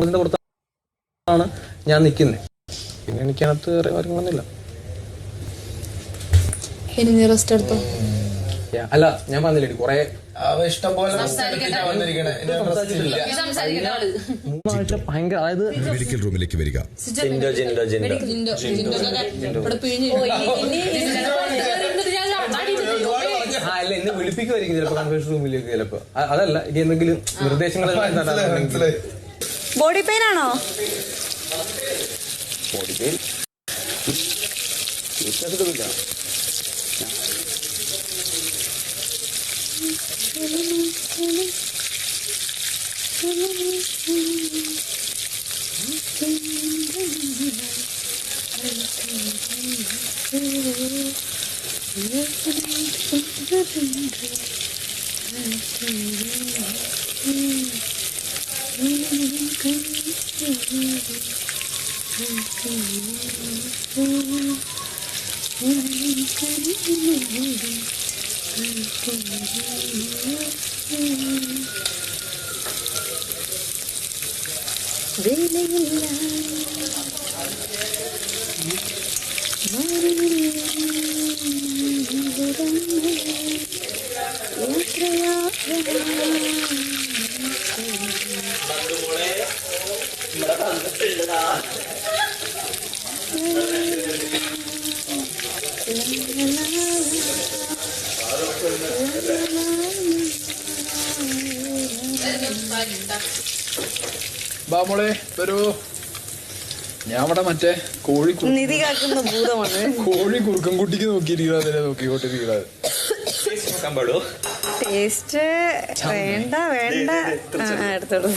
പുറത്താണ് ഞാൻ നിൽക്കുന്നത്. പിന്നെ എനിക്കകത്ത് വേറെ കാര്യം വന്നില്ല. അല്ല, ഞാൻ പറഞ്ഞില്ലേ കുറെ ഇഷ്ടം പോലെ മൂന്നാഴ്ച ഭയങ്കര, അതായത് മെഡിക്കൽ റൂമിലേക്ക് വരിക. അല്ല, എന്നെ വിളിപ്പിക്കുമായിരിക്കും ചിലപ്പോ കൺഫ്യൂഷൻ റൂമിലേക്ക്. ചിലപ്പോ അതല്ല, എനിക്ക് എന്തെങ്കിലും നിർദ്ദേശങ്ങൾ ബോഡി പെയിൻ ആണോ? ബോഡി പെയിൻ ബാമോളെ വരൂ. ഞാൻ അവിടെ മറ്റേ കോഴി നിധി കാക്കുന്ന ഭൂതമാണ്. കോഴി കുറുക്കം കുട്ടിക്ക് നോക്കിയിരിക്കുന്നത് നോക്കിക്കൊണ്ടിരിക്കുന്നത്. ടേസ്റ്റ് വേണ്ട എടുത്തോളൂ.